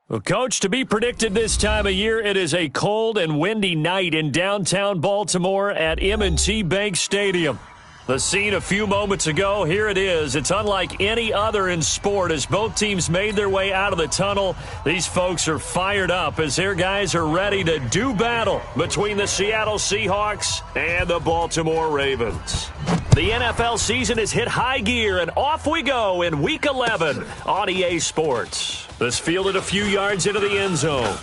Well, Coach, to be predicted this time of year, it is a cold and windy night in downtown Baltimore at M&T Bank Stadium. The scene a few moments ago, here it is. It's unlike any other in sport as both teams made their way out of the tunnel. These folks are fired up as their guys are ready to do battle between the Seattle Seahawks and the Baltimore Ravens. The NFL season has hit high gear, and off we go in Week 11 on EA Sports. This fielded a few yards into the end zone.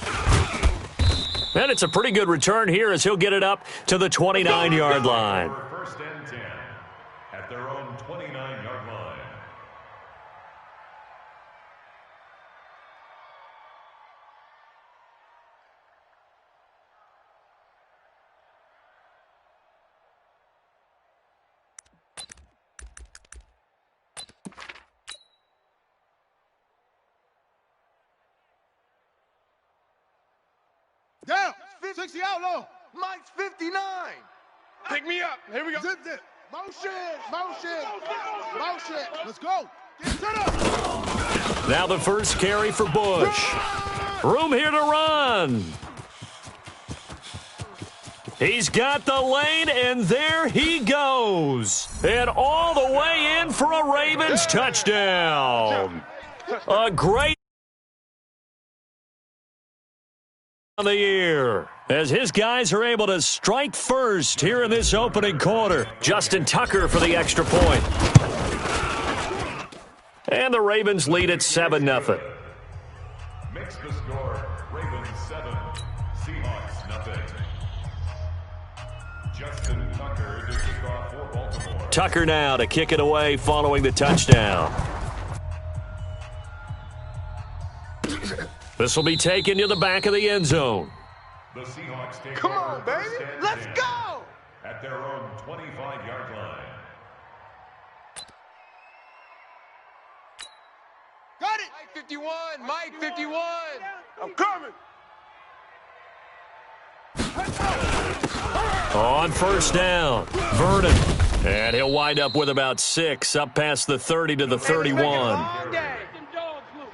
And it's a pretty good return here as he'll get it up to the 29-yard line. First and 10 at their own 29-yard line. Down. 60 out low. Mike's 59. Pick me up. Here we go. Zip, zip. Motion. Motion. Motion. Let's go. Get set up. Now the first carry for Bush. Room here to run. He's got the lane, and there he goes. And all the way in for a Ravens touchdown. A great on the year as his guys are able to strike first here in this opening quarter. Justin Tucker for the extra point. And the Ravens lead at 7-0. Makes the score Ravens 7, Seahawks nothing. Justin Tucker to kick off for Baltimore. Tucker now to kick it away following the touchdown. This will be taken to the back of the end zone. The Seahawks take Come on, baby. Let's go. At their own 25-yard line. Got it. Mike 51. Mike 51. I'm coming. On first down, Vernon. And he'll wind up with about 6, up past the 30 to the 31.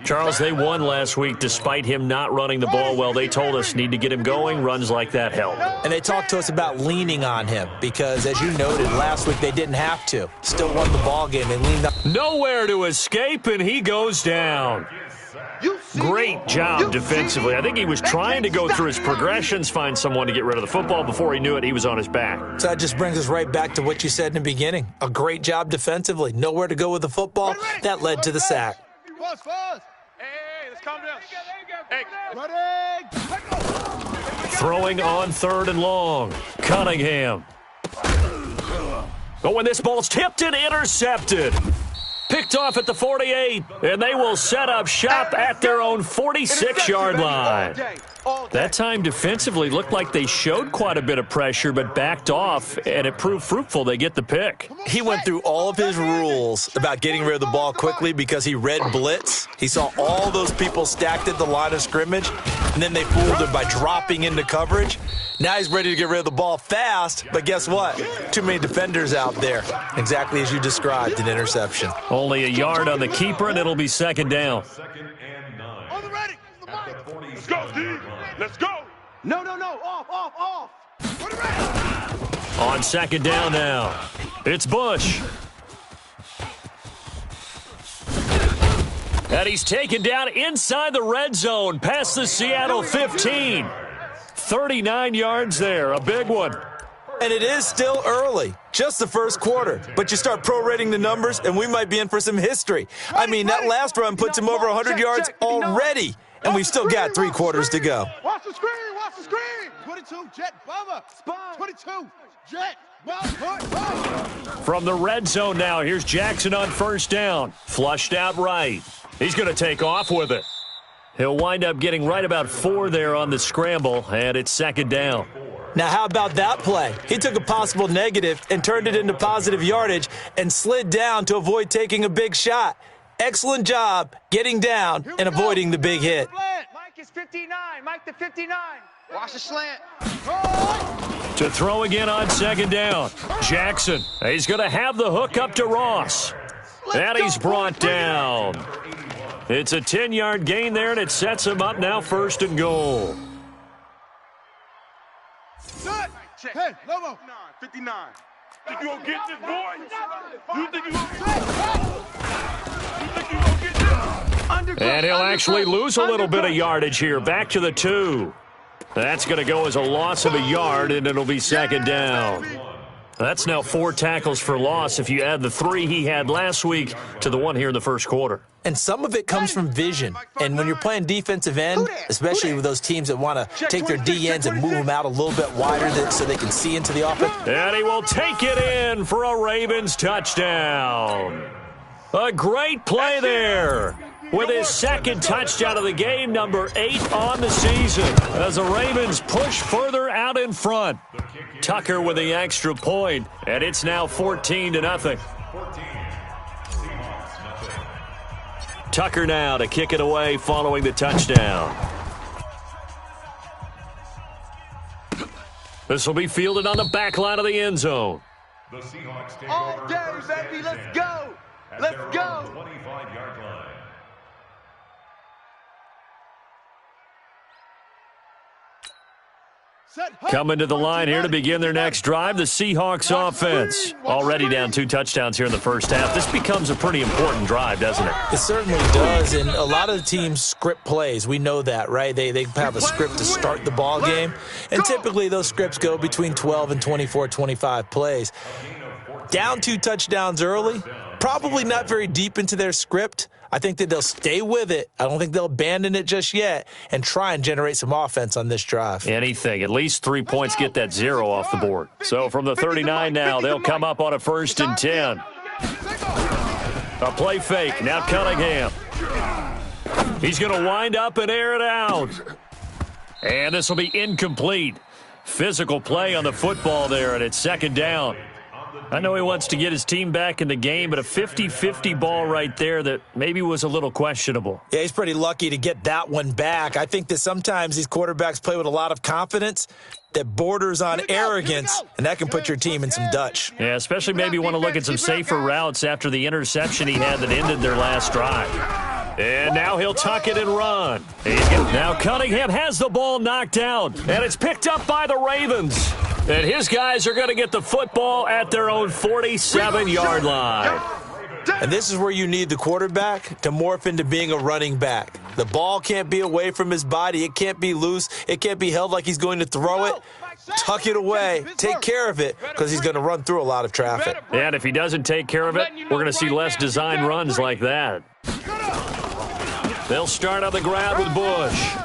Charles, they won last week despite him not running the ball well. They told us need to get him going. Runs like that help. And they talked to us about leaning on him because, as you noted, last week they didn't have to. Still won the ball game. They leaned on. Nowhere to escape, and he goes down. Great job defensively. I think he was trying to go through his progressions, find someone to get rid of the football. Before he knew it, he was on his back. So that just brings us right back to what you said in the beginning. A great job defensively. Nowhere to go with the football. That led to the sack. Hey, let's calm down. Hey. Throwing on 3rd and long. Cunningham. But when this ball's tipped and intercepted. Picked off at the 48, and they will set up shop at their own 46-yard line. That time defensively looked like they showed quite a bit of pressure, but backed off, and it proved fruitful. They get the pick. He went through all of his rules about getting rid of the ball quickly because he read blitz. He saw all those people stacked at the line of scrimmage, and then they fooled him by dropping into coverage. Now he's ready to get rid of the ball fast, but guess what? Too many defenders out there. Exactly as you described, an interception. Only a yard on the keeper, and it'll be 2nd down. 2nd and 9. On the ready. At the 40. Let's go, D. Let's go. No. Off. On the ready. On 2nd down now, it's Bush. And he's taken down inside the red zone, past the Seattle 15. 39 yards there, a big one. And it is still early, just the first quarter. But you start prorating the numbers, and we might be in for some history. I mean, that last run puts him over 100 yards already, and we've still got 3 quarters to go. Watch the screen. 22, jet, bomber. Spot. 22, jet, bomber. From the red zone now, here's Jackson on 1st down. Flushed out right. He's going to take off with it. He'll wind up getting right about 4 there on the scramble, and it's 2nd down. Now, how about that play? He took a possible negative and turned it into positive yardage and slid down to avoid taking a big shot. Excellent job getting down and avoiding the big hit. Mike is 59. Mike the 59. Watch the slant. To throw again on 2nd down. Jackson. He's going to have the hook up to Ross. And he's brought down. It's a 10-yard gain there, and it sets him up now 1st and goal. Hey, Lobo. 59. Think you gonna get this, boy? You think you gonna get this? And he'll actually lose a little bit of yardage here. Back to the 2. That's going to go as a loss of a yard, and it'll be 2nd down. That's now 4 tackles for loss if you add the 3 he had last week to the 1 here in the 1st quarter. And some of it comes from vision. And when you're playing defensive end, especially with those teams that want to take their D ends and move them out a little bit wider so they can see into the offense. And he will take it in for a Ravens touchdown. A great play there. With his 2nd touchdown of the game, number 8 on the season, as the Ravens push further out in front. Tucker with the extra point, and it's now 14-0. Tucker now to kick it away following the touchdown. This will be fielded on the back line of the end zone. The Seahawks take All over day, first and baby, 10 let's go. at Let's their go. own 25-yard line. Coming to the line here to begin their next drive, the Seahawks offense. Already down 2 touchdowns here in the first half. This becomes a pretty important drive, doesn't it? It certainly does, and a lot of the teams script plays. We know that, right? They have a script to start the ball game, and typically those scripts go between 12 and 24, 25 plays. Down 2 touchdowns early, probably not very deep into their script. I think that they'll stay with it. I don't think they'll abandon it just yet and try and generate some offense on this drive. Anything. At least 3 points get that 0 off the board. So from the 39 now, they'll come up on a 1st and 10. A play fake. Now Cunningham. He's going to wind up and air it out. And this will be incomplete. Physical play on the football there, and it's 2nd down. I know he wants to get his team back in the game, but a 50-50 ball right there that maybe was a little questionable. Yeah, he's pretty lucky to get that one back. I think that sometimes these quarterbacks play with a lot of confidence that borders on arrogance, and that can put your team in some Dutch. Yeah, especially maybe want to look at some safer routes after the interception he had that ended their last drive. And now he'll tuck it and run. Now Cunningham has the ball knocked out, and it's picked up by the Ravens. And his guys are going to get the football at their own 47-yard line. And this is where you need the quarterback to morph into being a running back. The ball can't be away from his body. It can't be loose. It can't be held like he's going to throw it. Tuck it away. Take care of it because he's going to run through a lot of traffic. And if he doesn't take care of it, we're going to see less design runs like that. They'll start on the ground with Bush.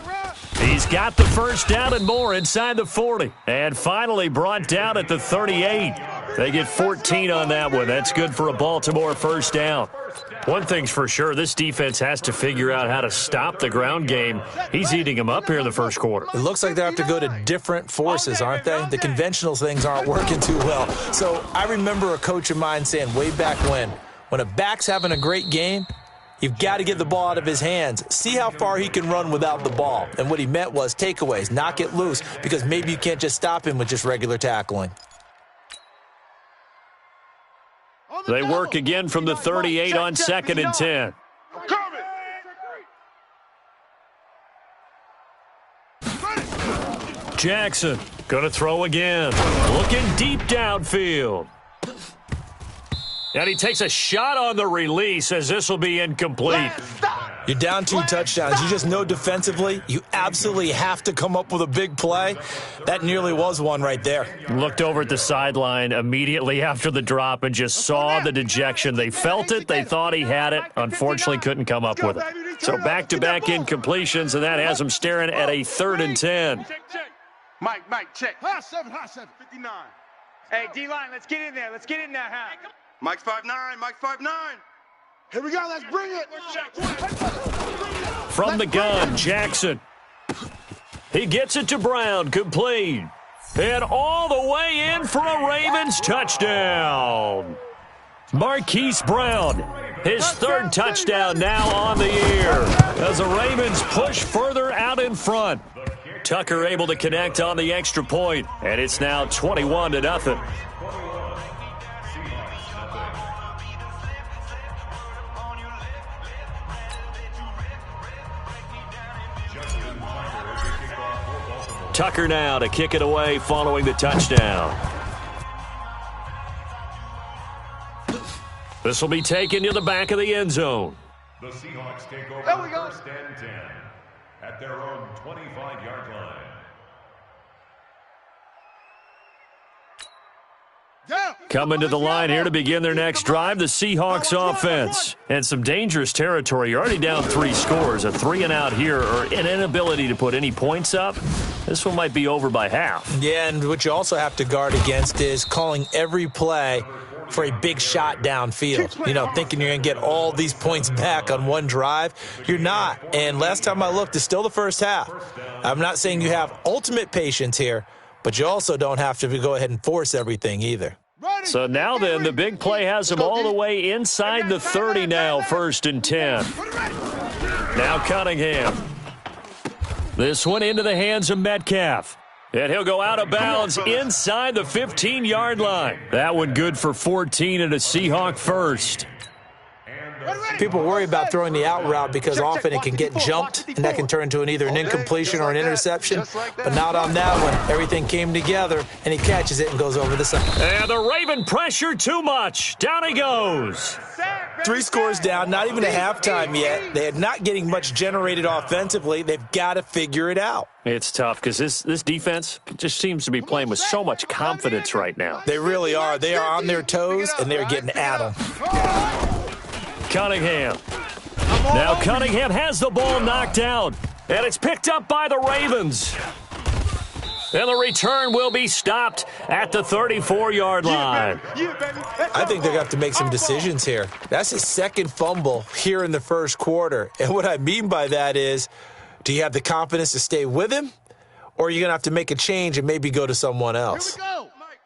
He's got the 1st down and more inside the 40. And finally brought down at the 38. They get 14 on that one. That's good for a Baltimore 1st down. One thing's for sure, this defense has to figure out how to stop the ground game. He's eating them up here in the 1st quarter. It looks like they have to go to different forces, aren't they? The conventional things aren't working too well. So I remember a coach of mine saying way back when a back's having a great game, you've got to get the ball out of his hands. See how far he can run without the ball. And what he meant was takeaways, knock it loose, because maybe you can't just stop him with just regular tackling. They work again from the 38 on 2nd and 10. Jackson going to throw again. Looking deep downfield. And he takes a shot on the release as this will be incomplete. You're down 2 touchdowns. You just know defensively you absolutely have to come up with a big play. That nearly was one right there. Looked over at the sideline immediately after the drop and just saw the dejection. They felt it. They thought he had it. Unfortunately, couldn't come up with it. So back-to-back incompletions, and that has him staring at a 3rd and 10. Mike, check. Hot 7, 59. Hey, D-line, let's get in there. Let's get in there, huh? Mike's 5'9", Mike's 5'9". Here we go, let's bring it. From the gun, Jackson. He gets it to Brown, complete. And all the way in for a Ravens touchdown. Marquise Brown, his 3rd touchdown now on the year as the Ravens push further out in front. Tucker able to connect on the extra point, and it's now 21-0. Tucker now to kick it away following the touchdown. This will be taken to the back of the end zone. The Seahawks take over first and 10 at their own 25-yard line. Coming to the line here to begin their next drive, the Seahawks offense. And some dangerous territory. You're already down 3 scores. A 3-and-out here or an inability to put any points up. This one might be over by half. Yeah, and what you also have to guard against is calling every play for a big shot downfield. You know, thinking you're going to get all these points back on one drive. You're not. And last time I looked, it's still the first half. I'm not saying you have ultimate patience here, but you also don't have to go ahead and force everything either. So now then, the big play has them all the way inside the 30 now, 1st and 10. Now Cunningham. This one into the hands of Metcalf. And he'll go out of bounds inside the 15-yard line. That one good for 14 and a Seahawk first. People worry about throwing the out route because often it can get jumped, and that can turn into either an incompletion or an interception. But not on that one. Everything came together, and he catches it and goes over the side. And the Raven pressure too much. Down he goes. 3 scores down, not even a halftime yet. They're not getting much generated offensively. They've got to figure it out. It's tough because this defense just seems to be playing with so much confidence right now. They really are. They are on their toes, and they're getting at them. Cunningham. Now Cunningham has the ball knocked down, and it's picked up by the Ravens. And the return will be stopped at the 34-yard line. I think they're going to have to make some decisions here. That's his second fumble here in the first quarter. And what I mean by that is, do you have the confidence to stay with him, or are you going to have to make a change and maybe go to someone else?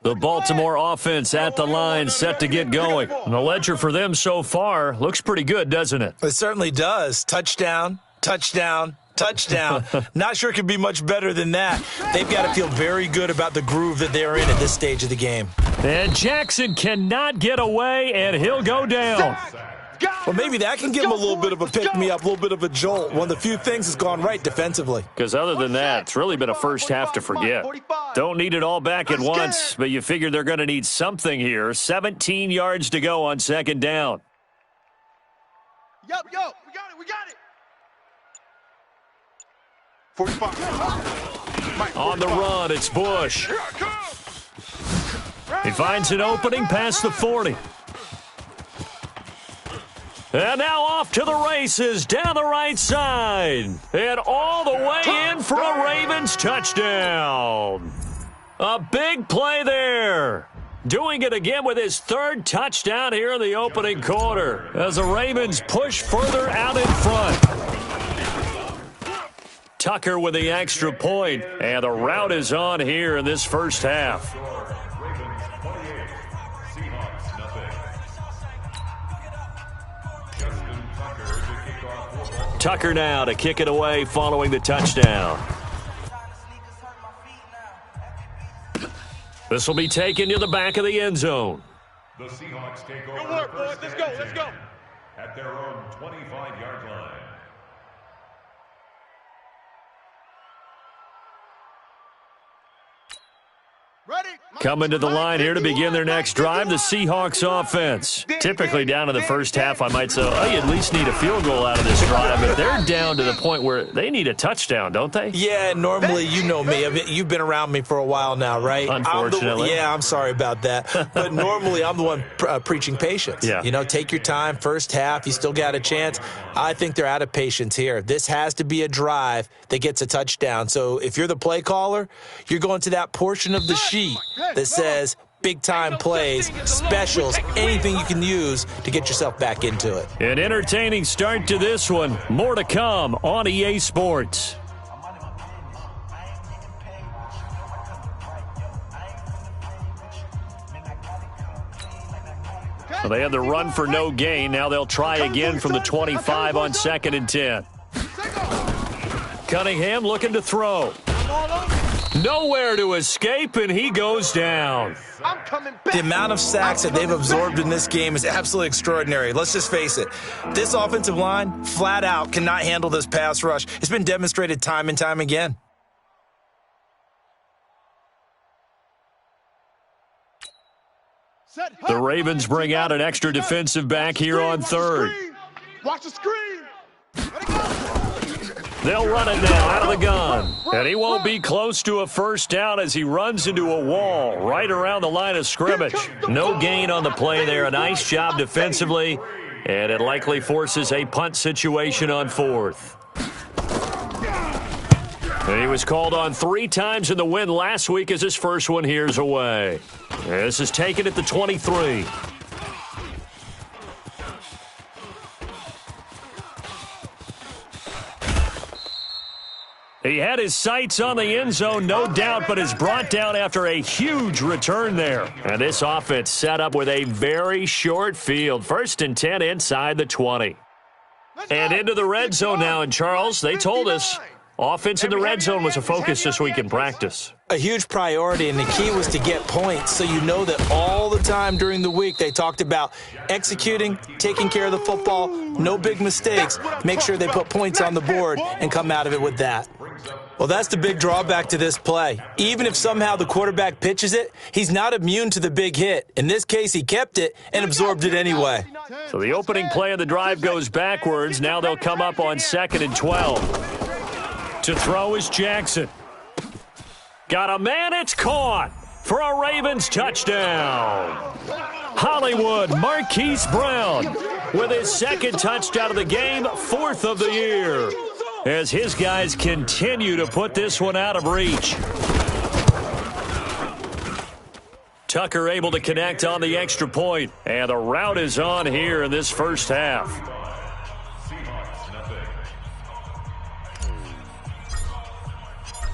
The Baltimore offense at the line, set to get going. And the ledger for them so far looks pretty good, doesn't it? It certainly does. Touchdown, touchdown, touchdown. Not sure it could be much better than that. They've got to feel very good about the groove that they're in at this stage of the game. And Jackson cannot get away, and he'll go down. Well, maybe that can give him a little bit of a pick-me-up, a little bit of a jolt. One of the few things that's gone right defensively. Because other than that, it's really been a first half to forget. Don't need it all back at once, but you figure they're going to need something here. 17 yards to go on 2nd down. We got it. 45. On the run, it's Bush. He finds an opening past the 40. And now off to the races, down the right side. And all the way in for a Ravens touchdown. A big play there. Doing it again with his 3rd touchdown here in the opening quarter. As the Ravens push further out in front. Tucker with the extra point. And the route is on here in this first half. Tucker now to kick it away following the touchdown. This will be taken to the back of the end zone. The Seahawks take over. Good work, boys. Let's go. At their own 25-yard line. Coming to the line here to begin their next drive, the Seahawks offense. Typically down to the first half, I might say, oh, you at least need a field goal out of this drive, but they're down to the point where they need a touchdown, don't they? Yeah, normally, you know me. You've been around me for a while now, right? Unfortunately. I'm sorry about that. But normally, I'm the one preaching patience. Yeah. You know, take your time, first half, you still got a chance. I think they're out of patience here. This has to be a drive that gets a touchdown. So if you're the play caller, you're going to that portion of the sheet that says big-time plays, specials, anything you can use to get yourself back into it. An entertaining start to this one. More to come on EA Sports. Well, they had the run for no gain. Now they'll try again from the 25 on 2nd and 10. Cunningham looking to throw. Nowhere to escape, and he goes down. The amount of sacks that they've absorbed in this game is absolutely extraordinary. Let's just face it. This offensive line, flat out, cannot handle this pass rush. It's been demonstrated time and time again. The Ravens bring out an extra defensive back here on third. Watch the screen. Let it go. They'll run it now out of the gun. And he won't be close to a first down as he runs into a wall right around the line of scrimmage. No gain on the play there. A nice job defensively. And it likely forces a punt situation on fourth. And he was called on 3 times in the win last week as his first one here's away. This is taken at the 23. He had his sights on the end zone, no doubt, but is brought down after a huge return there. And this offense set up with a very short field. 1st and 10 inside the 20. And into the red zone now. And, Charles, they told us offense in the red zone was a focus this week in practice. A huge priority, and the key was to get points. So you know that all the time during the week they talked about executing, taking care of the football, no big mistakes, make sure they put points on the board and come out of it with that. Well, that's the big drawback to this play. Even if somehow the quarterback pitches it, he's not immune to the big hit. In this case, he kept it and absorbed it anyway. So the opening play of the drive goes backwards. Now they'll come up on 2nd and 12. To throw is Jackson. Got a man, it's caught for a Ravens touchdown. Hollywood Marquise Brown with his 2nd touchdown of the game, 4th of the year, as his guys continue to put this one out of reach. Tucker able to connect on the extra point, and the route is on here in this first half.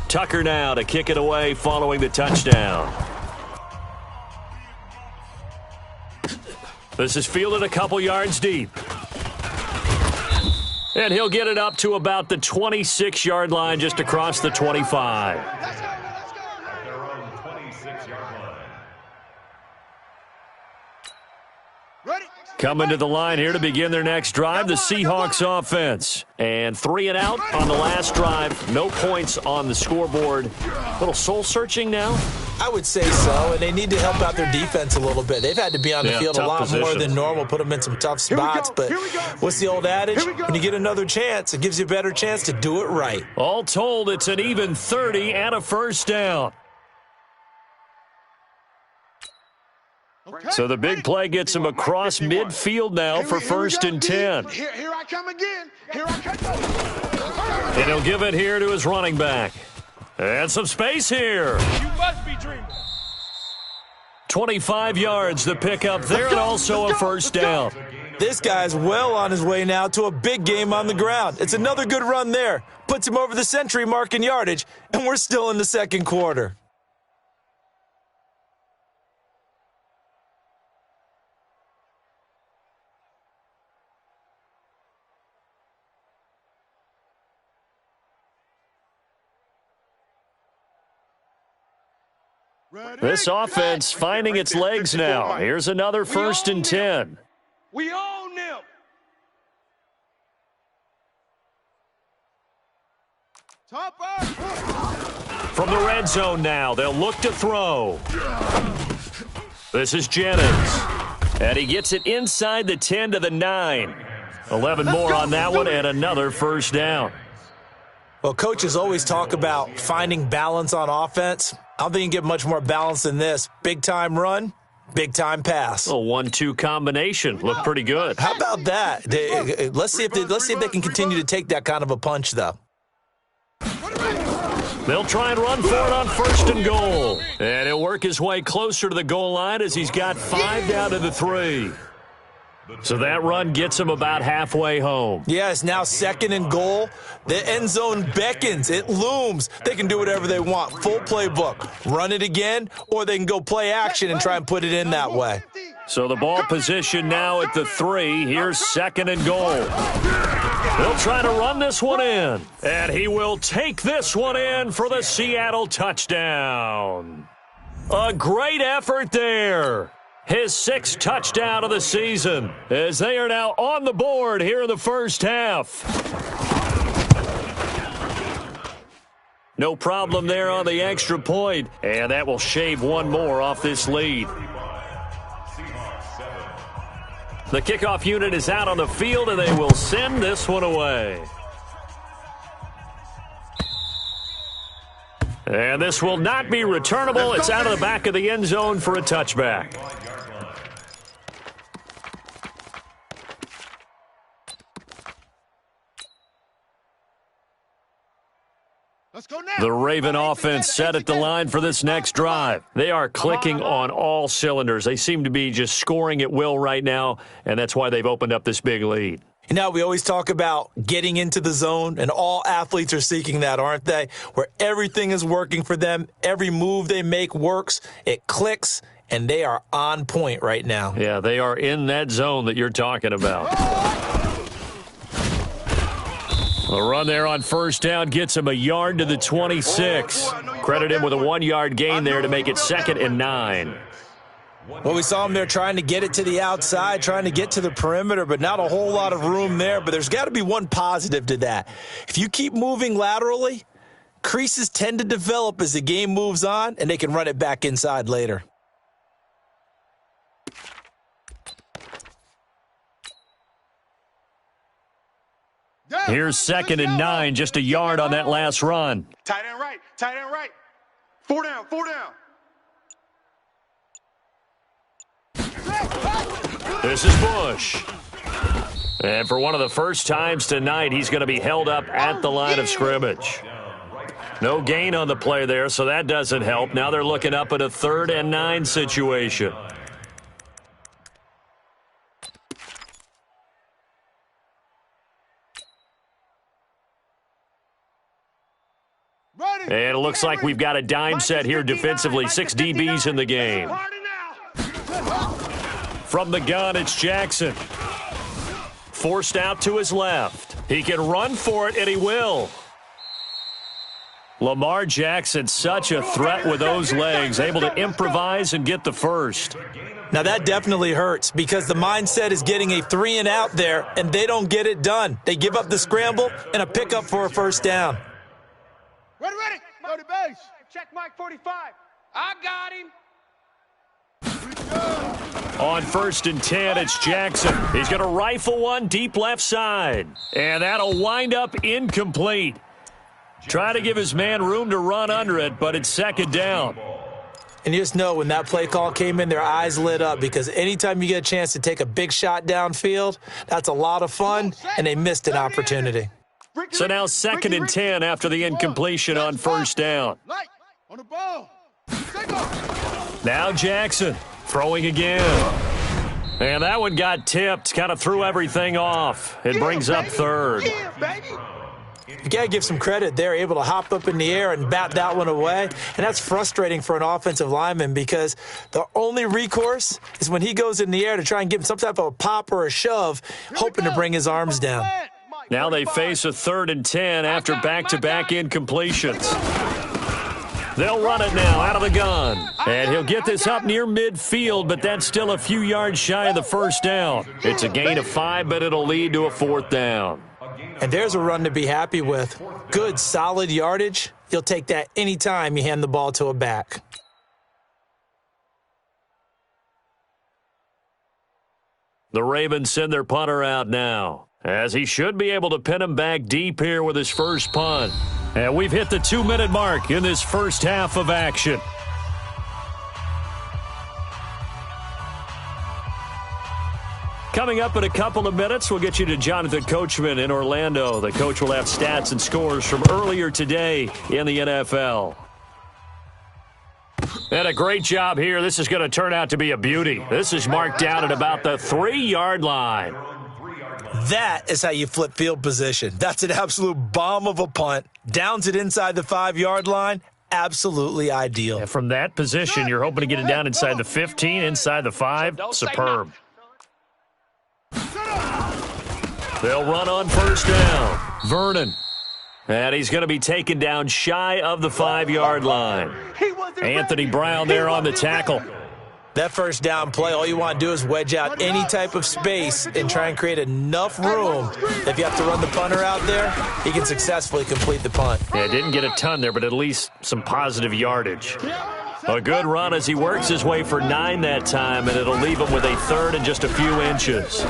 Tucker now to kick it away following the touchdown. This is fielded a couple yards deep. And he'll get it up to about the 26-yard line, just across the 25. At their own 26-yard line. Ready? Coming to the line here to begin their next drive, the Seahawks offense. And 3 and out on the last drive. No points on the scoreboard. A little soul-searching now? I would say so, and they need to help out their defense a little bit. They've had to be on the field a lot more than normal, put them in some tough spots. But what's the old adage? When you get another chance, it gives you a better chance to do it right. All told, it's an even 30 and a first down. So the big play gets him across midfield now for 1st and 10. Here I come again. Here I come. And he'll give it here to his running back. And some space here. You must be dreaming. 25 yards the pickup there, and also a first down. This guy's well on his way now to a big game on the ground. It's another good run there. Puts him over the century mark in yardage, and we're still in the 2nd quarter. This offense finding its legs now. Here's another 1st and 10. We own them. From the red zone now, they'll look to throw. This is Jennings. And he gets it inside the 10 to the 9. 11 more on that one, and another first down. Well, coaches always talk about finding balance on offense. I don't think you can get much more balance than this. Big-time run, big-time pass. A 1-2 combination. Looked pretty good. How about that? Let's see if they can continue to take that kind of a punch, though. They'll try and run for it on 1st and goal. And he'll work his way closer to the goal line as he's got 5 down to the 3. So that run gets him about halfway home. Yeah, it's now 2nd and goal. The end zone beckons. It looms. They can do whatever they want. Full playbook. Run it again, or they can go play action and try and put it in that way. So the ball position now at the 3. Here's 2nd and goal. They'll try to run this one in. And he will take this one in for the Seattle touchdown. A great effort there. His 6th touchdown of the season as they are now on the board here in the first half. No problem there on the extra point, and that will shave one more off this lead. The kickoff unit is out on the field, and they will send this one away. And this will not be returnable. It's out of the back of the end zone for a touchback. Let's go now. The Raven offense set at the line for this next drive. They are clicking on all cylinders. They seem to be just scoring at will right now, and that's why they've opened up this big lead. You know, we always talk about getting into the zone, and all athletes are seeking that, aren't they? Where everything is working for them, every move they make works, it clicks, and they are on point right now. Yeah, they are in that zone that you're talking about. The run there on first down gets him a yard to the 26. Credit him with a 1-yard gain there to make it 2nd and 9. Well, we saw him there trying to get it to the outside, trying to get to the perimeter, but not a whole lot of room there. But there's got to be one positive to that. If you keep moving laterally, creases tend to develop as the game moves on, and they can run it back inside later. Here's 2nd and 9, just a yard on that last run. Tight end right, tight end right. 4 down, 4 down. This is Bush. And for one of the first times tonight, he's going to be held up at the line of scrimmage. No gain on the play there, so that doesn't help. Now they're looking up at a 3rd and 9 situation. And it looks like we've got a dime set here defensively. 6 DBs in the game. From the gun, it's Jackson. Forced out to his left. He can run for it, and he will. Lamar Jackson, such a threat with those legs, able to improvise and get the first. Now, that definitely hurts because the mindset is getting a 3 and out there, and they don't get it done. They give up the scramble and a pickup for a first down. Ready, ready. Go to base. Check Mike 45. I got him. On 1st and 10, it's Jackson. He's going to rifle one deep left side. And that'll wind up incomplete. Try to give his man room to run under it, but it's 2nd down. And you just know when that play call came in, their eyes lit up because anytime you get a chance to take a big shot downfield, that's a lot of fun, and they missed an opportunity. So now 2nd and 10 after the incompletion on first down. On the ball. Now Jackson throwing again. And that one got tipped, kind of threw everything off. It brings up 3rd. You got to give some credit. They're able to hop up in the air and bat that one away. And that's frustrating for an offensive lineman because the only recourse is when he goes in the air to try and give him some type of a pop or a shove, hoping to bring his arms down. Now they face a 3rd and 10 after back-to-back incompletions. They'll run it now out of the gun. And he'll get this up near midfield, but that's still a few yards shy of the first down. It's a gain of 5, but it'll lead to a 4th down. And there's a run to be happy with. Good, solid yardage. You'll take that anytime you hand the ball to a back. The Ravens send their punter out now, as he should be able to pin him back deep here with his first punt. And we've hit the 2-minute mark in this first half of action. Coming up in a couple of minutes, we'll get you to Jonathan Coachman in Orlando. The coach will have stats and scores from earlier today in the NFL. And a great job here. This is going to turn out to be a beauty. This is marked down at about the 3-yard line. That is how you flip field position. That's an absolute bomb of a punt. Downs it inside the 5-yard line. Absolutely ideal. And from that position, you're hoping to get it down inside the 15, inside the 5. Superb. They'll run on first down. Vernon. And he's going to be taken down shy of the 5-yard line. Anthony Brown there on the tackle. That first down play, all you want to do is wedge out any type of space and try and create enough room. If you have to run the punter out there, he can successfully complete the punt. Yeah, didn't get a ton there, but at least some positive yardage. A good run as he works his way for 9 that time, and it'll leave him with a third and just a few inches.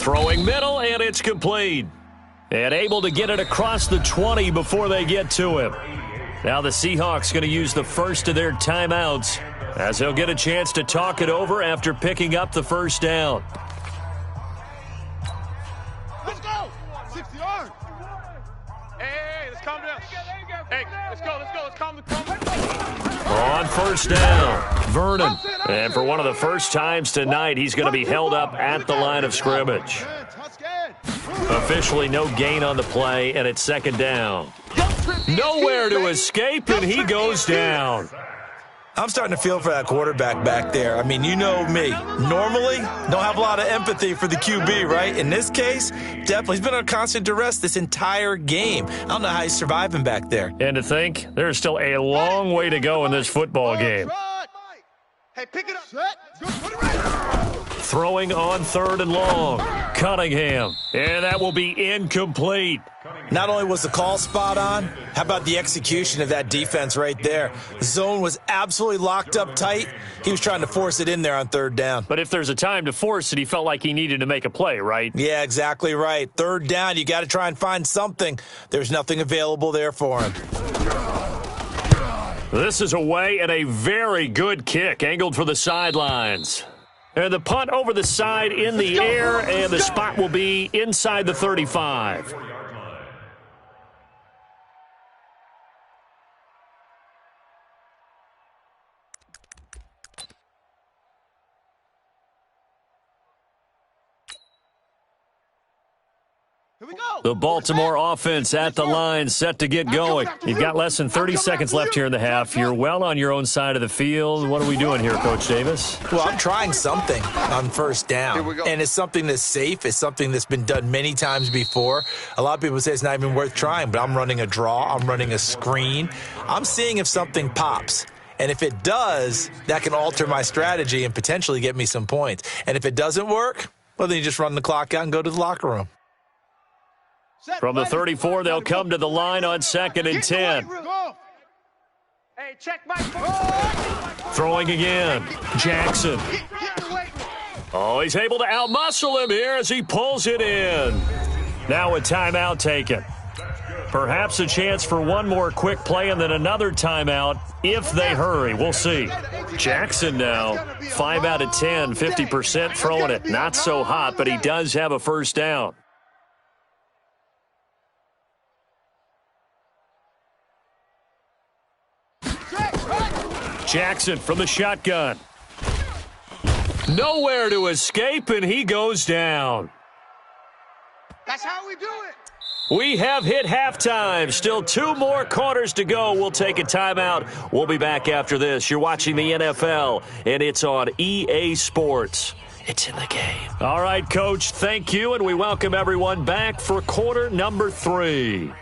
Throwing middle, and it's complete. And able to get it across the 20 before they get to him. Now the Seahawks going to use the first of their timeouts as they'll get a chance to talk it over after picking up the first down. Let's go. 60 yards. Hey, let's calm down. Hey, let's go. Let's calm the On first down, Vernon. And for one of the first times tonight, he's going to be held up at the line of scrimmage. Officially no gain on the play, and it's second down. Nowhere to escape, and he goes down. I'm starting to feel for that quarterback back there. I mean, you know me. Normally, don't have a lot of empathy for the QB, right? In this case, definitely. He's been under constant duress this entire game. I don't know how he's surviving back there. And to think, there's still a long way to go in this football game. Hey, pick it up. Throwing on third and long. Cunningham. And that will be incomplete. Not only was the call spot on, how about the execution of that defense right there? The zone was absolutely locked up tight. He was trying to force it in there on third down. But if there's a time to force it, he felt like he needed to make a play, right? Yeah, exactly right. Third down, you got to try and find something. There's nothing available there for him. This is away and a very good kick, angled for the sidelines. And the punt over the side in the air, and the spot will be inside the 35. The Baltimore offense at the line, set to get going. You've got less than 30 seconds left here in the half. You're well on your own side of the field. What are we doing here, Coach Davis? Well, I'm trying something on first down. And it's something that's safe. It's something that's been done many times before. A lot of people say it's not even worth trying, but I'm running a draw. I'm running a screen. I'm seeing if something pops. And if it does, that can alter my strategy and potentially get me some points. And if it doesn't work, well, then you just run the clock out and go to the locker room. From the 34, they'll come to the line on 2nd and 10. Hey, check my Throwing again. Jackson. Oh, he's able to outmuscle him here as he pulls it in. Now a timeout taken. Perhaps a chance for one more quick play and then another timeout if they hurry. We'll see. Jackson now, 5 out of 10, 50% throwing it. Not so hot, but he does have a first down. Jackson from the shotgun. Nowhere to escape, and he goes down. That's how we do it. We have hit halftime. Still 2 more quarters to go. We'll take a timeout. We'll be back after this. You're watching the NFL, and it's on EA Sports. It's in the game. All right, Coach, thank you, and we welcome everyone back for quarter number 3.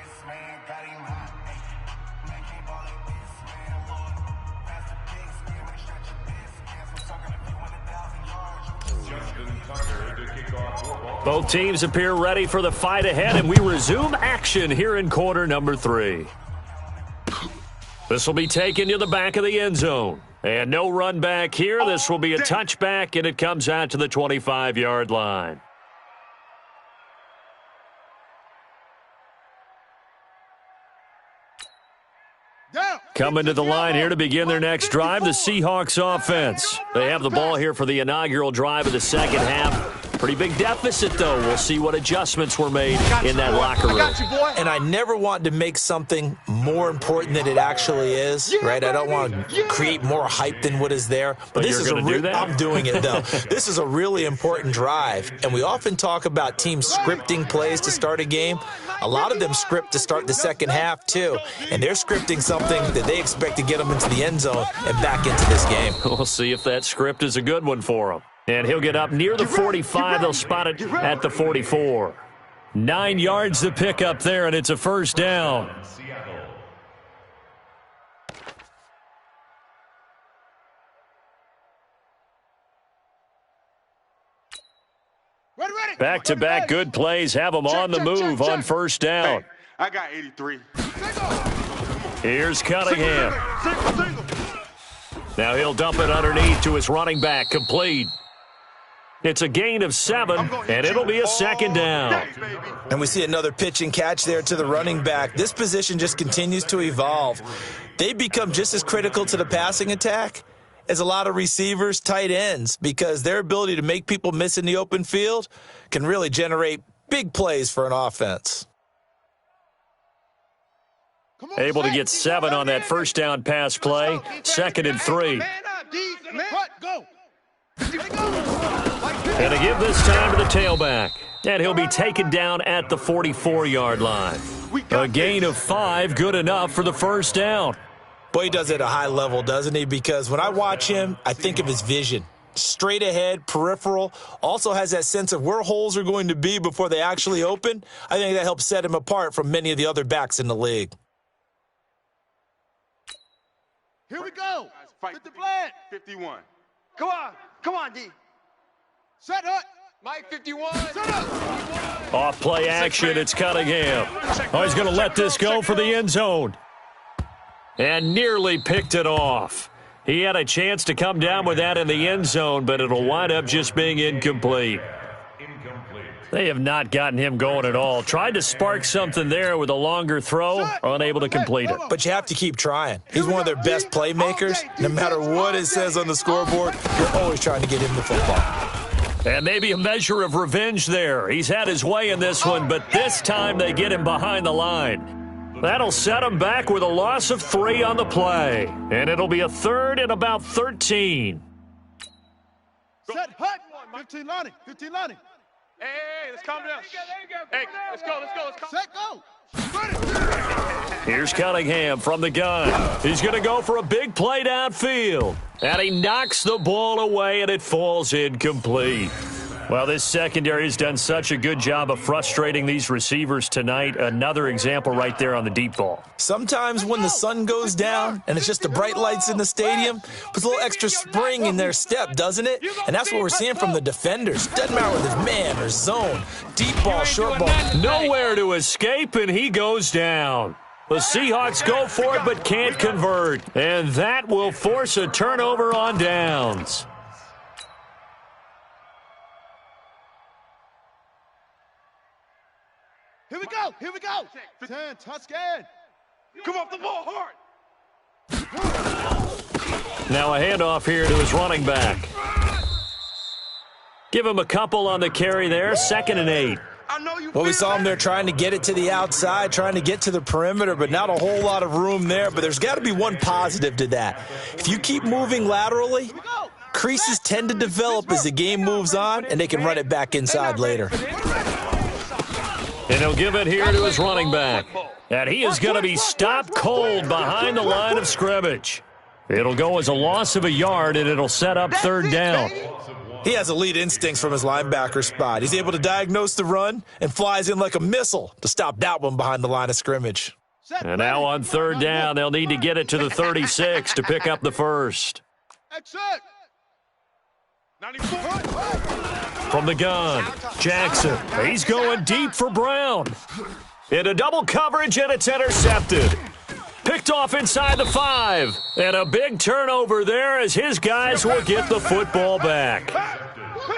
Both teams appear ready for the fight ahead, and we resume action here in quarter number 3. This will be taken to the back of the end zone. And no run back here. This will be a touchback, and it comes out to the 25-yard line. Coming to the line here to begin their next drive, the Seahawks offense. They have the ball here for the inaugural drive of the second half. Pretty big deficit, though. We'll see what adjustments were made in that locker room. And I never want to make something more important than it actually is, right? I don't want to create more hype than what is there. But this is I'm doing it, though. This is a really important drive. And we often talk about teams scripting plays to start a game. A lot of them script to start the second half, too. And they're scripting something that they expect to get them into the end zone and back into this game. We'll see if that script is a good one for them. And he'll get up near the 45. They'll spot it at the 44. 9 yards to pick up there, and it's a first down. Back-to-back good plays have them on the move on first down. Hey, I got 83. Here's Cunningham. Now he'll dump it underneath to his running back, complete. It's a gain of 7, and it'll be a second down. And we see another pitch and catch there to the running back. This position just continues to evolve. They become just as critical to the passing attack as a lot of receivers, tight ends, because their ability to make people miss in the open field can really generate big plays for an offense. Able to get 7 on that first down pass play. 2nd and 3. And to give this time to the tailback. And he'll be taken down at the 44-yard line. A gain of 5, good enough for the first down. Boy, he does it at a high level, doesn't he? Because when I watch him, I think of his vision. Straight ahead, peripheral, also has that sense of where holes are going to be before they actually open. I think that helps set him apart from many of the other backs in the league. Here we go. Get the flag. 51. Come on, D. Set up. Mike 51. Set up. Off play action, it's Cunningham. Oh, he's going to let this go for the end zone. And nearly picked it off. He had a chance to come down with that in the end zone, but it'll wind up just being incomplete. They have not gotten him going at all. Tried to spark something there with a longer throw, unable to complete it. But you have to keep trying. He's one of their best playmakers. No matter what it says on the scoreboard, you're always trying to get him the football. And maybe a measure of revenge there. He's had his way in this one, but this time they get him behind the line. That'll set him back with a loss of 3 on the play. And it'll be a 3rd and about 13. Set hut. 15 lining. 15 lining. Hey, let's calm down. Hey, let's go. Set go. Here's Cunningham from the gun. He's going to go for a big play downfield. And he knocks the ball away, and it falls incomplete. Well, this secondary has done such a good job of frustrating these receivers tonight. Another example right there on the deep ball. Sometimes when the sun goes down and it's just the bright lights in the stadium, puts a little extra spring in their step, doesn't it? And that's what we're seeing from the defenders. Doesn't matter whether it's man or zone, deep ball, short ball. Nowhere to escape, and he goes down. The Seahawks go for it but can't convert. And that will force a turnover on downs. Here we go. Here we go. 10, Tuscan. Come off the ball hard. Now a handoff here to his running back. Give him a couple on the carry there. 2nd and 8. Well, we saw him there trying to get it to the outside, trying to get to the perimeter, but not a whole lot of room there. But there's got to be one positive to that. If you keep moving laterally, creases tend to develop as the game moves on, and they can run it back inside later. And he'll give it here to his running back. And he is going to be stopped cold behind the line of scrimmage. It'll go as a loss of a yard, and it'll set up 3rd down. He has elite instincts from his linebacker spot. He's able to diagnose the run and flies in like a missile to stop that one behind the line of scrimmage. And now on 3rd down, they'll need to get it to the 36 to pick up the first. Exit. 94. From the gun, Jackson. He's going deep for Brown. Into double coverage, and it's intercepted. Picked off inside the 5. And a big turnover there as his guys will get the football back.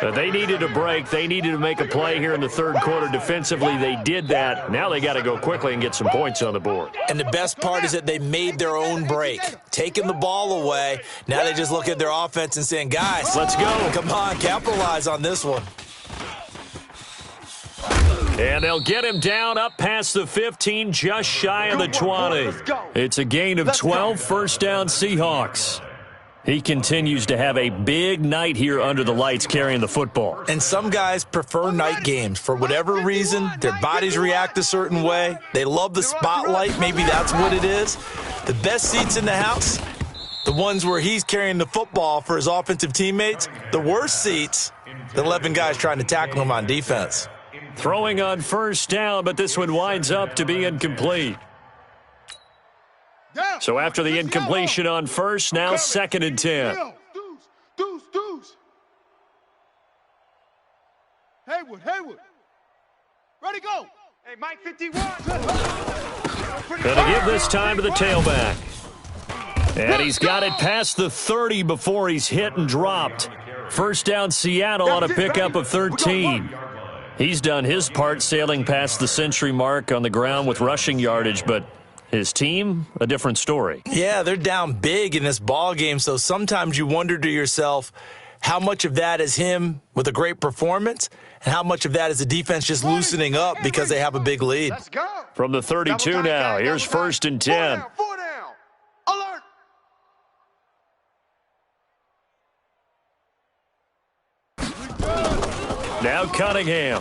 They needed a break. They needed to make a play here in the 3rd quarter defensively. They did that. Now they got to go quickly and get some points on the board. And the best part is that they made their own break, taking the ball away. Now they just look at their offense and saying, guys, let's go. Come on, capitalize on this one. And they'll get him down up past the 15, just shy of the 20. It's a gain of 12, 1st down Seahawks. He continues to have a big night here under the lights carrying the football. And some guys prefer night games. For whatever reason, their bodies react a certain way. They love the spotlight. Maybe that's what it is. The best seats in the house, the ones where he's carrying the football for his offensive teammates. The worst seats, the 11 guys trying to tackle him on defense. Throwing on 1st down, but this one winds up to be incomplete. So after the incompletion on 1st, now 2nd and 10. Deuce. Haywood. Ready, go. Hey, Mike 51. Gonna give this time to the tailback. And he's got it past the 30 before he's hit and dropped. First down Seattle on a pickup of 13. He's done his part sailing past the century mark on the ground with rushing yardage, but his team, a different story. Yeah, they're down big in this ball game, so sometimes you wonder to yourself how much of that is him with a great performance and how much of that is the defense just loosening up because they have a big lead. Let's go. From the 32 now, here's 1st and 10. 4 down. Alert. Now Cunningham.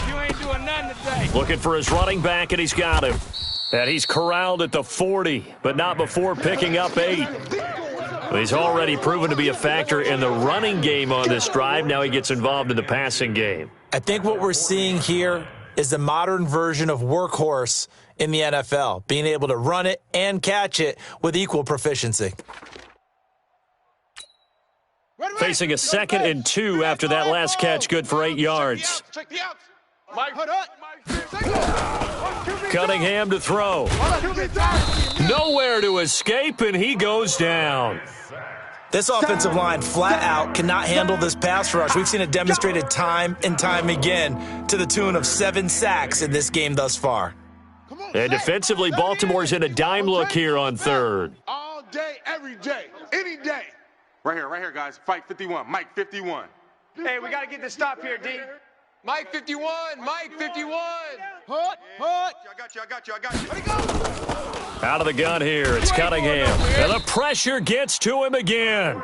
You ain't doing nothing today. Looking for his running back, and he's got him. And he's corralled at the 40, but not before picking up 8. He's already proven to be a factor in the running game on this drive. Now he gets involved in the passing game. I think what we're seeing here is the modern version of workhorse in the NFL, being able to run it and catch it with equal proficiency. Facing a 2nd and 2 after that last catch, good for 8 yards. Check the outs. Mike. Cunningham to throw. Nowhere to escape, and he goes down. This offensive line flat out cannot handle this pass rush. We've seen it demonstrated time and time again to the tune of 7 sacks in this game thus far. And defensively, Baltimore's in a dime look here on 3rd. All day, every day, any day. Right here, guys. Fight 51. Mike 51. Hey, we got to get this stop here, D. Mike 51. Mike 51. Hut. I got you. Let it go. Out of the gun here, it's Cunningham. And the pressure gets to him again.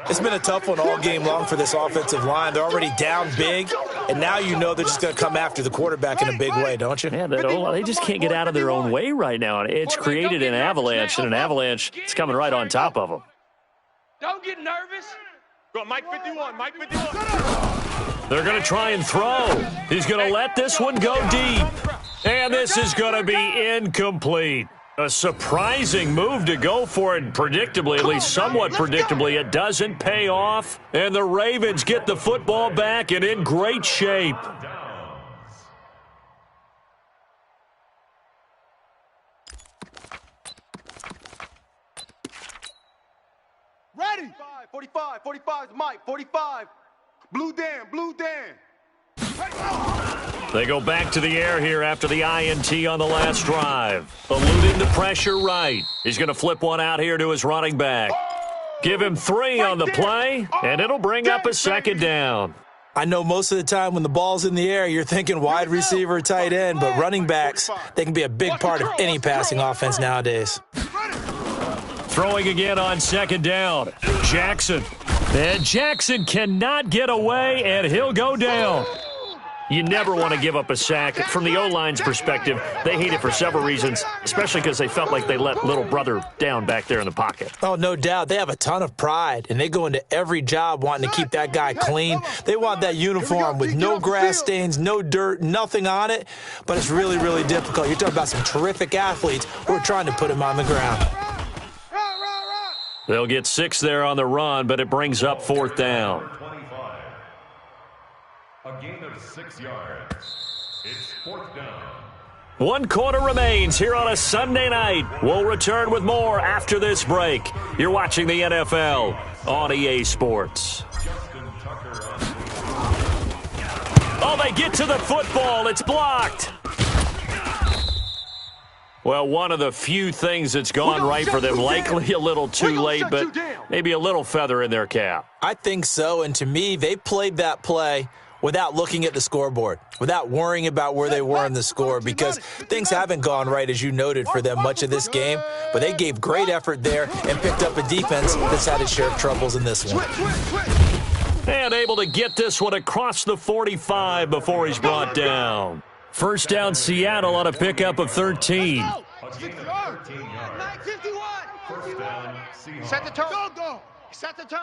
It's been a tough one all game long for this offensive line. They're already down big, and now you know they're just going to come after the quarterback in a big way, don't you? Yeah, they just can't get out of their own way right now. It's created an avalanche, and an avalanche is coming right on top of them. Don't get nervous. Go, Mike 51. Mike 51. They're going to try and throw. He's going to let this one go deep. And this is going to be incomplete. A surprising move to go for it, predictably, at least somewhat predictably. It doesn't pay off, and the Ravens get the football back and in great shape. Ready. 45 is Mike. 45. Blue Dan. They go back to the air here after the INT on the last drive. Eluding the pressure right. He's going to flip one out here to his running back. Give him 3 on the play, and it'll bring up a 2nd down. I know most of the time when the ball's in the air, you're thinking wide receiver, tight end, but running backs, they can be a big part of any passing offense nowadays. Throwing again on 2nd down. Jackson. And Jackson cannot get away, and he'll go down. You never want to give up a sack. From the O-line's perspective, they hate it for several reasons, especially because they felt like they let little brother down back there in the pocket. Oh, no doubt. They have a ton of pride, and they go into every job wanting to keep that guy clean. They want that uniform with no grass stains, no dirt, nothing on it, but it's really, really difficult. You're talking about some terrific athletes who are trying to put him on the ground. They'll get 6 there on the run, but it brings up 4th down. 25. A gain of 6 yards. It's 4th down. 1 quarter remains here on a Sunday night. We'll return with more after this break. You're watching the NFL on EA Sports. Oh, they get to the football. It's blocked. Well, one of the few things that's gone right for them, likely a little too late, but maybe a little feather in their cap. I think so, and to me, they played that play without looking at the scoreboard, without worrying about where they were in the score, because things haven't gone right, as you noted, for them much of this game, but they gave great effort there and picked up a defense that's had its share of troubles in this one. And able to get this one across the 45 before he's brought down. First down, Seattle on a pickup of 13. Set the tone. Set the tone.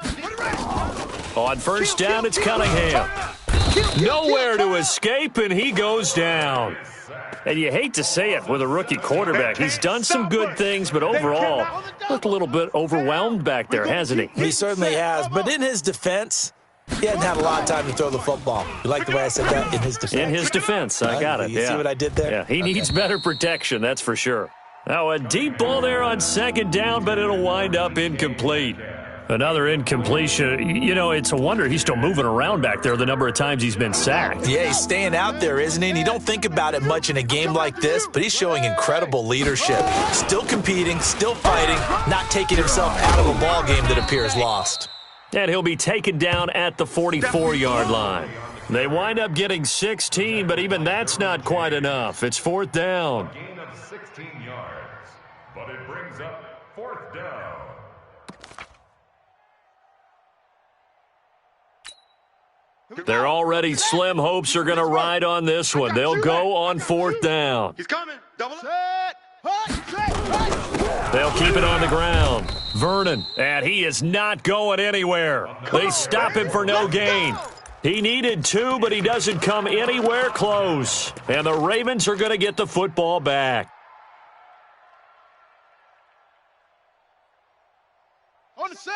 On first down, it's Cunningham. Nowhere to escape, and he goes down. And you hate to say it with a rookie quarterback. He's done some good things, but overall, looked a little bit overwhelmed back there, hasn't he? He certainly has. But in his defense, He hadn't had a lot of time to throw the football. You like the way I said that? In his defense? In his defense. I got it. You see what I did there? Yeah, he needs better protection, that's for sure. Now a deep ball there on second down, but it'll wind up incomplete. Another incompletion. You know, it's a wonder he's still moving around back there the number of times he's been sacked. Yeah, he's staying out there, isn't he? And you don't think about it much in a game like this, but he's showing incredible leadership. Still competing, still fighting, not taking himself out of a ball game that appears lost. And he'll be taken down at the 44-yard line. They wind up getting 16, but even that's not quite enough. It's fourth down. Gain of 16 yards, but it brings up fourth down. They're already slim hopes are going to ride on this one. They'll go on fourth down. He's coming. Double set. They'll keep it on the ground. Vernon, and he is not going anywhere. They stop him for no gain. He needed 2, but he doesn't come anywhere close. And the Ravens are going to get the football back.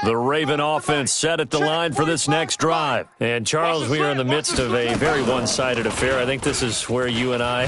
The Raven offense set at the line for this next drive. And, Charles, we are in the midst of a very one-sided affair. I think this is where you and I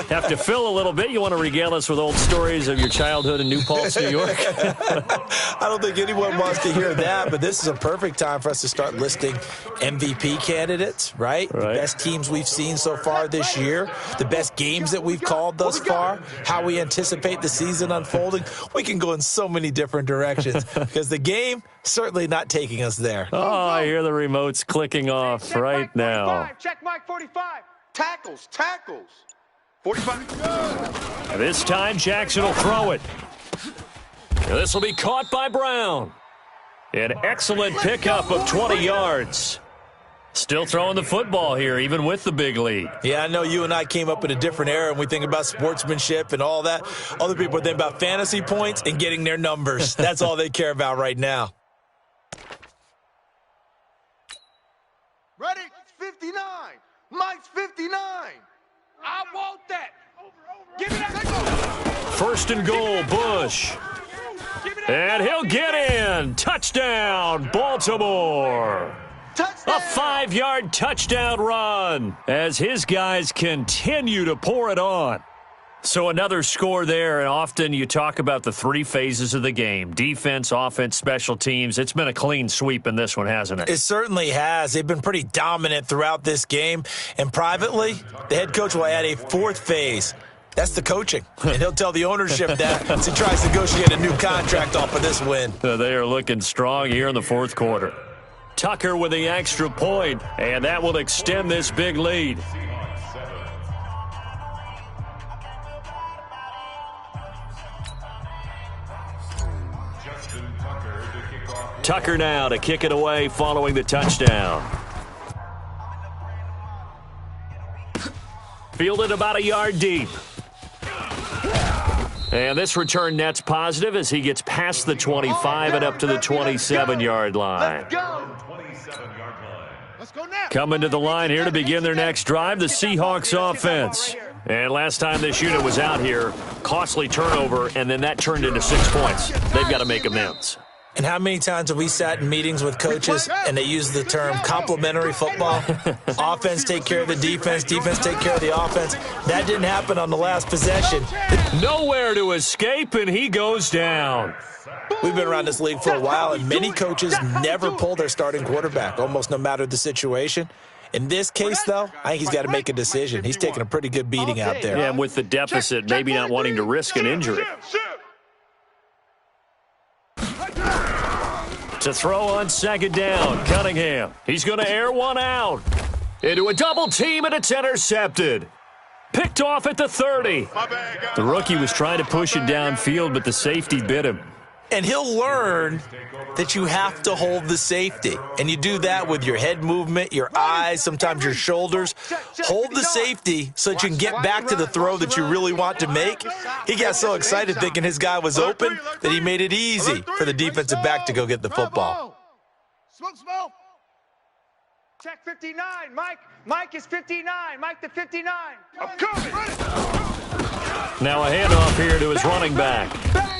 have to fill a little bit. You want to regale us with old stories of your childhood in New Paltz, New York? I don't think anyone wants to hear that, but this is a perfect time for us to start listing MVP candidates, right? The best teams we've seen so far this year, the best games that we've called thus far, how we anticipate the season unfolding. We can go in so many different directions because the game certainly not taking us there. Oh, I hear the remotes clicking off right now. Check Mike 45. Tackles. 45. And this time, Jackson will throw it. And this will be caught by Brown. An excellent pickup of 20 yards. Still throwing the football here, even with the big lead. Yeah, I know you and I came up in a different era, and we think about sportsmanship and all that. Other people think about fantasy points and getting their numbers. That's all they care about right now. Ready? 59. Mike's 59. I want that. Give me that. First and goal, Bush. And he'll get in. Touchdown, Baltimore. A 5-yard touchdown run as his guys continue to pour it on. So another score there, and often you talk about the 3 phases of the game. Defense, offense, special teams. It's been a clean sweep in this one, hasn't it? It certainly has. They've been pretty dominant throughout this game. And privately, the head coach will add a 4th phase. That's the coaching. And he'll tell the ownership that as he tries to negotiate a new contract off of this win. They are looking strong here in the 4th quarter. Tucker with the extra point, and that will extend this big lead. Tucker now to kick it away following the touchdown. Fielded about a yard deep. And this return net's positive as he gets past the 25 and up to the 27-yard line. Coming to the line here to begin their next drive, the Seahawks offense. And last time this unit was out here, costly turnover, and then that turned into 6 points. They've got to make amends. And how many times have we sat in meetings with coaches and they use the term complementary football? Offense take care of the defense, defense take care of the offense. That didn't happen on the last possession. Nowhere to escape, and he goes down. We've been around this league for a while, and many coaches never pull their starting quarterback, almost no matter the situation. In this case, though, I think he's got to make a decision. He's taking a pretty good beating out there. Yeah, and with the deficit, maybe not wanting to risk an injury. To throw on second down, Cunningham. He's going to air one out. Into a double team, and it's intercepted. Picked off at the 30. The rookie was trying to push it downfield, but the safety bit him. And he'll learn that you have to hold the safety. And you do that with your head movement, your eyes, sometimes your shoulders. Hold the safety so that you can get back to the throw that you really want to make. He got so excited thinking his guy was open that he made it easy for the defensive back to go get the football. Smoke. Check 59. Mike is 59. Mike the 59. I'm coming. Now a handoff here to his running back.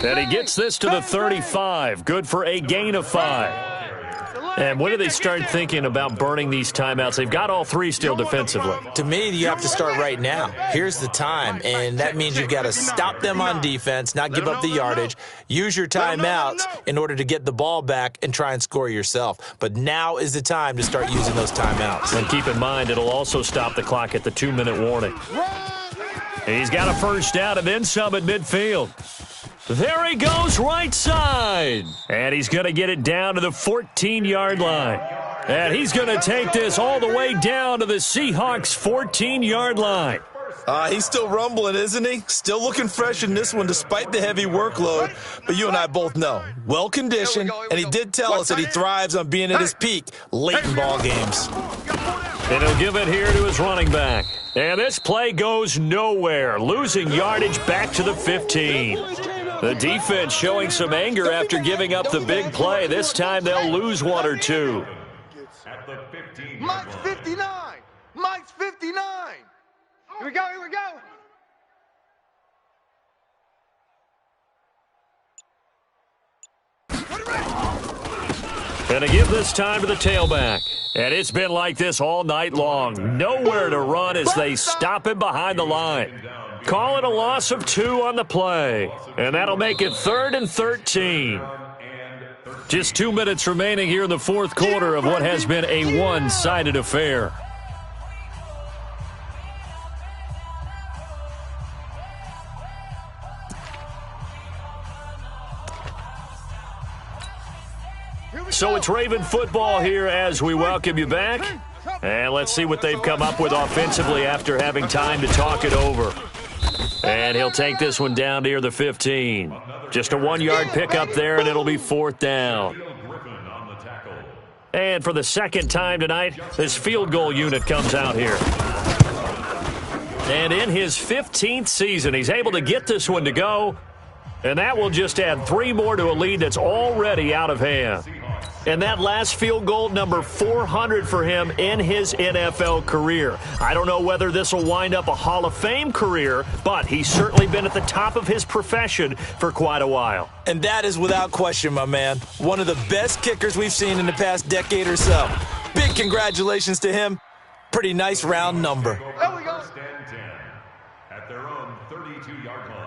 And he gets this to the 35. Good for a gain of 5. And when do they start thinking about burning these timeouts? They've got all three still defensively. To me, you have to start right now. Here's the time, and that means you've got to stop them on defense, not give up the yardage, use your timeouts in order to get the ball back and try and score yourself. But now is the time to start using those timeouts. And keep in mind, it'll also stop the clock at the 2-minute warning. He's got a first down and then some at midfield. There he goes, right side. And he's going to get it down to the 14-yard line. And he's going to take this all the way down to the Seahawks' 14-yard line. He's still rumbling, isn't he? Still looking fresh in this one despite the heavy workload. But you and I both know, well-conditioned, and he did tell us that he thrives on being at his peak late in ball games. And he'll give it here to his running back. And this play goes nowhere, losing yardage back to the 15. The defense showing some anger after giving up the big play. This time they'll lose one or two. At the 15. Mike's 59. Mike's 59. Here we go, here we go. And to give this time to the tailback. And it's been like this all night long. Nowhere to run as they stop him behind the line. Call it a loss of 2 on the play. And that'll make it 3rd and 13. Just 2 minutes remaining here in the fourth quarter of what has been a one-sided affair. So it's Raven football here as we welcome you back. And let's see what they've come up with offensively after having time to talk it over. And he'll take this one down near the 15. Just a 1-yard pickup there, and it'll be 4th down. And for the second time tonight, this field goal unit comes out here. And in his 15th season, he's able to get this one to go. And that will just add 3 more to a lead that's already out of hand. And that last field goal, number 400 for him in his NFL career. I don't know whether this will wind up a Hall of Fame career, but he's certainly been at the top of his profession for quite a while. And that is without question, my man. One of the best kickers we've seen in the past decade or so. Big congratulations to him. Pretty nice round number. There we go. Stand 10 at their own 32-yard line.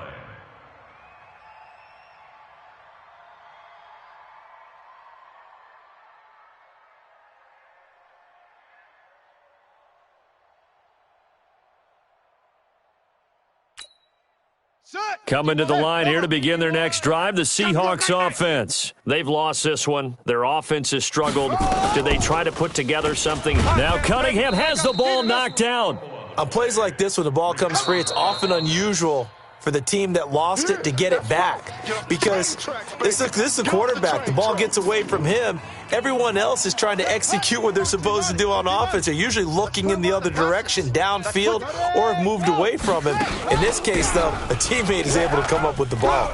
Coming to the line here to begin their next drive, the Seahawks offense. They've lost this one. Their offense has struggled. Do they try to put together something? Now Cunningham has the ball knocked down. On plays like this, when the ball comes free, it's often unusual for the team that lost it to get it back. Because this is a quarterback. The ball gets away from him. Everyone else is trying to execute what they're supposed to do on offense. They're usually looking in the other direction, downfield, or have moved away from him. In this case, though, a teammate is able to come up with the ball.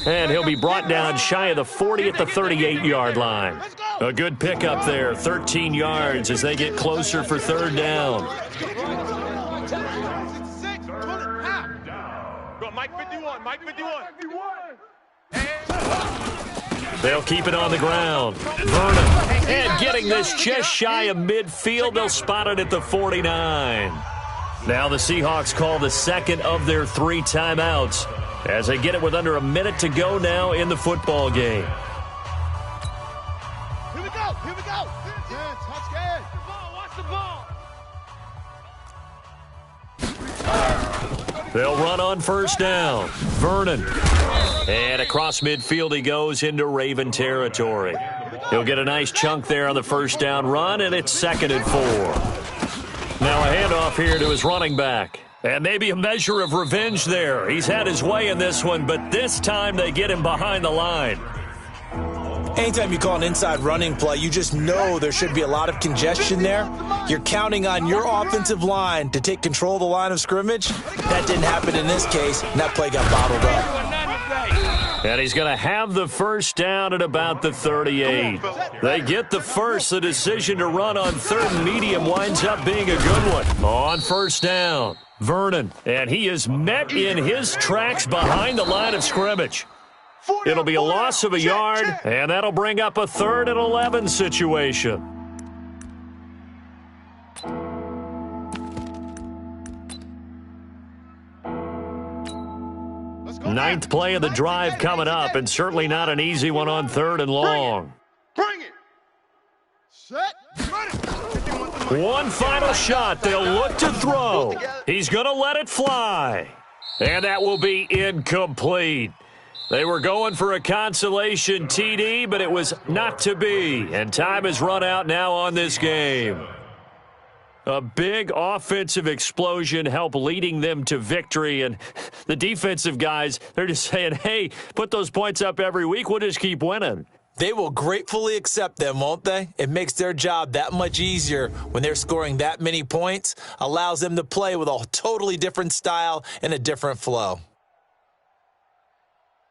And he'll be brought down shy of the 40 at the 38-yard line. A good pickup there, 13 yards as they get closer for 3rd down. Mike 51, Mike 51. They'll keep it on the ground. Vernon, and getting this just shy of midfield, they'll spot it at the 49. Now the Seahawks call the second of their 3 timeouts as they get it with under a minute to go now in the football game. Here we go. Here we go. Yeah, touchdown. Watch the ball. They'll run on 1st down. Vernon. And across midfield he goes into Raven territory. He'll get a nice chunk there on the 1st down run, and it's 2nd and 4. Now a handoff here to his running back. And maybe a measure of revenge there. He's had his way in this one, but this time they get him behind the line. Anytime you call an inside running play, you just know there should be a lot of congestion there. You're counting on your offensive line to take control of the line of scrimmage. That didn't happen in this case, and that play got bottled up. And he's going to have the 1st down at about the 38. They get the first. The decision to run on 3rd and medium winds up being a good one. On 1st down, Vernon. And he is met in his tracks behind the line of scrimmage. It'll be a loss of a yard, and that'll bring up a 3rd and 11 situation. Ninth play of the drive coming up, and certainly not an easy one on 3rd and long. Bring it. Set. One final shot. They'll look to throw. He's going to let it fly. And that will be incomplete. They were going for a consolation TD, but it was not to be. And time has run out now on this game. A big offensive explosion helped leading them to victory. And the defensive guys, they're just saying, hey, put those points up every week. We'll just keep winning. They will gratefully accept them, won't they? It makes their job that much easier when they're scoring that many points, allows them to play with a totally different style and a different flow.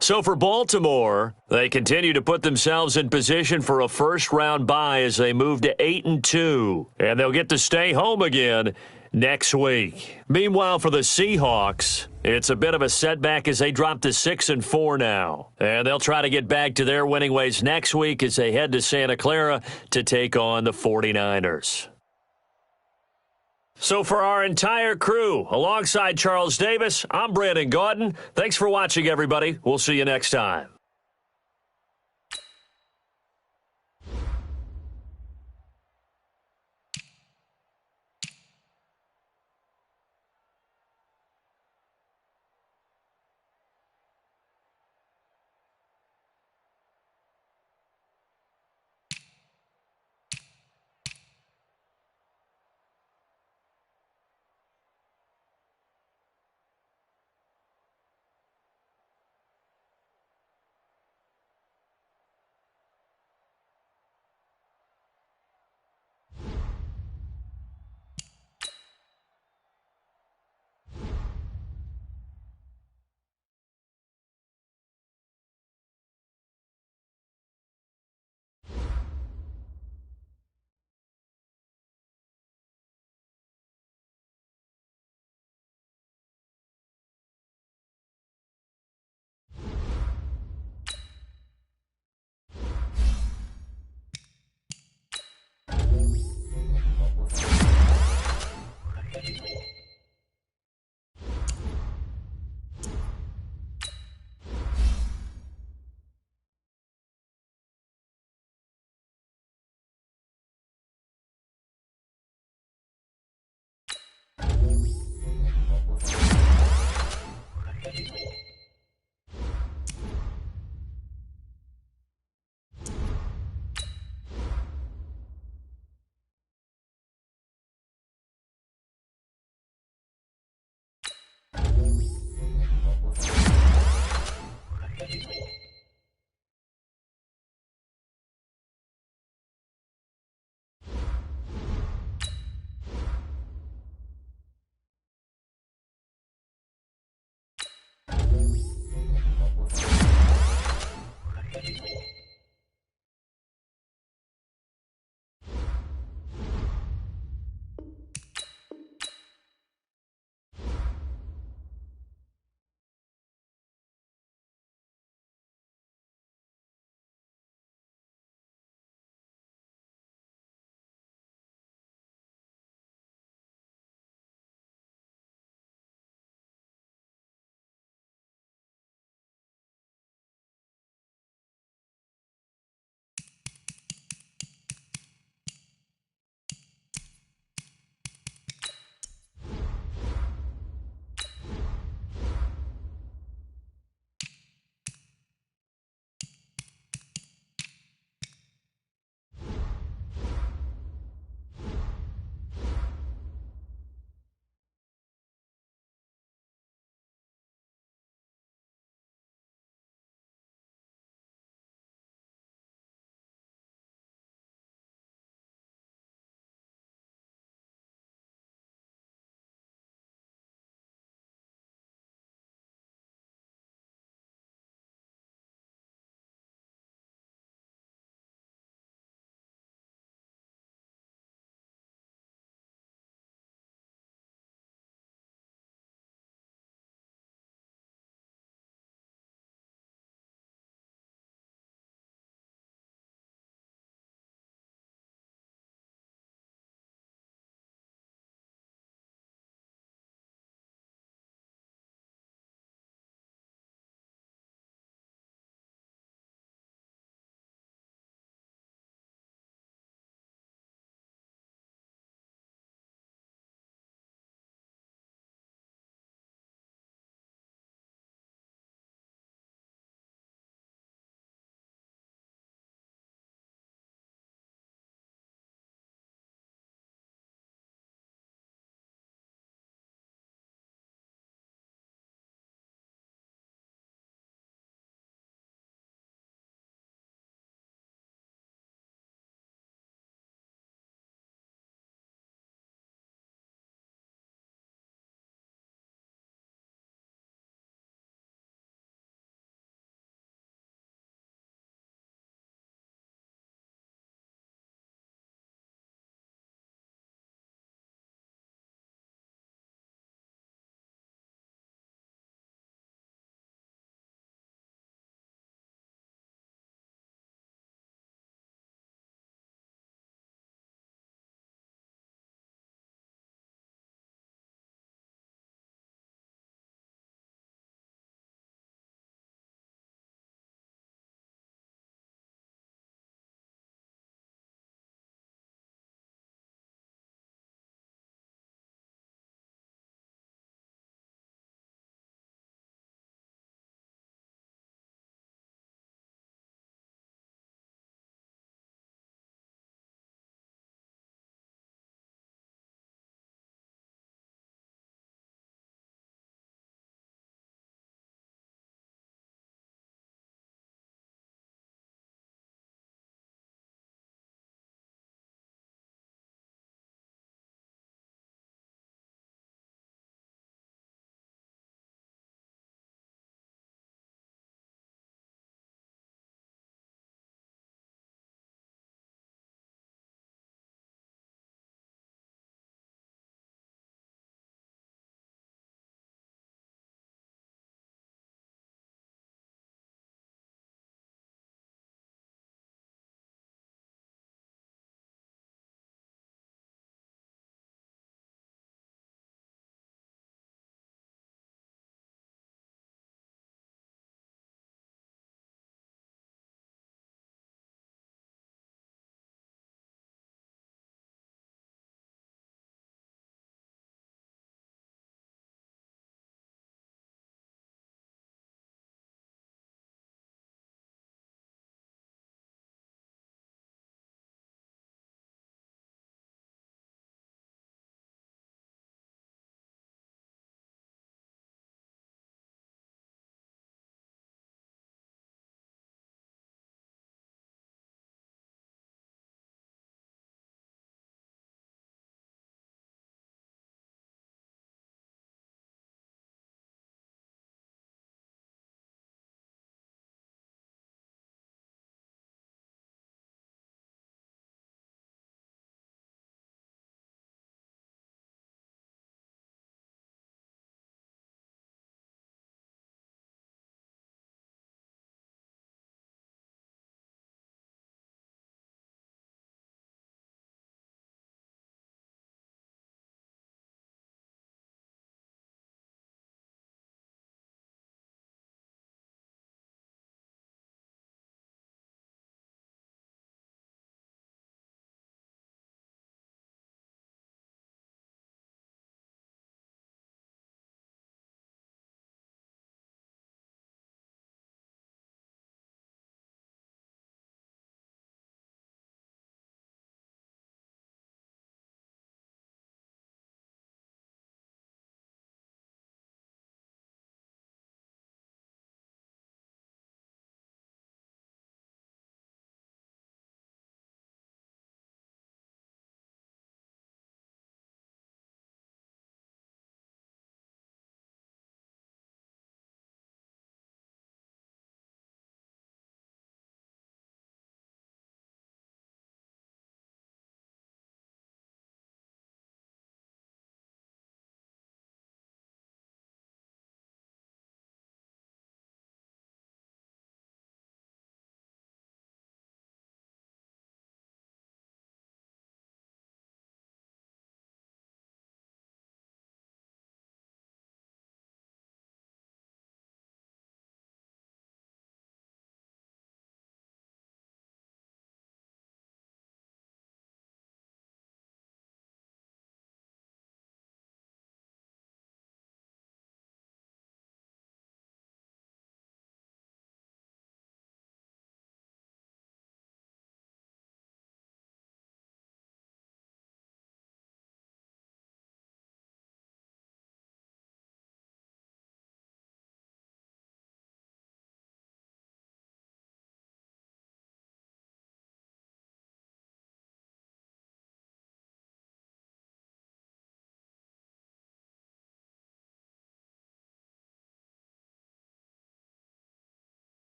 So for Baltimore, they continue to put themselves in position for a first-round bye as they move to 8-2, and they'll get to stay home again next week. Meanwhile, for the Seahawks, it's a bit of a setback as they drop to 6-4 now, and they'll try to get back to their winning ways next week as they head to Santa Clara to take on the 49ers. So for our entire crew, alongside Charles Davis, I'm Brandon Gaudin. Thanks for watching, everybody. We'll see you next time.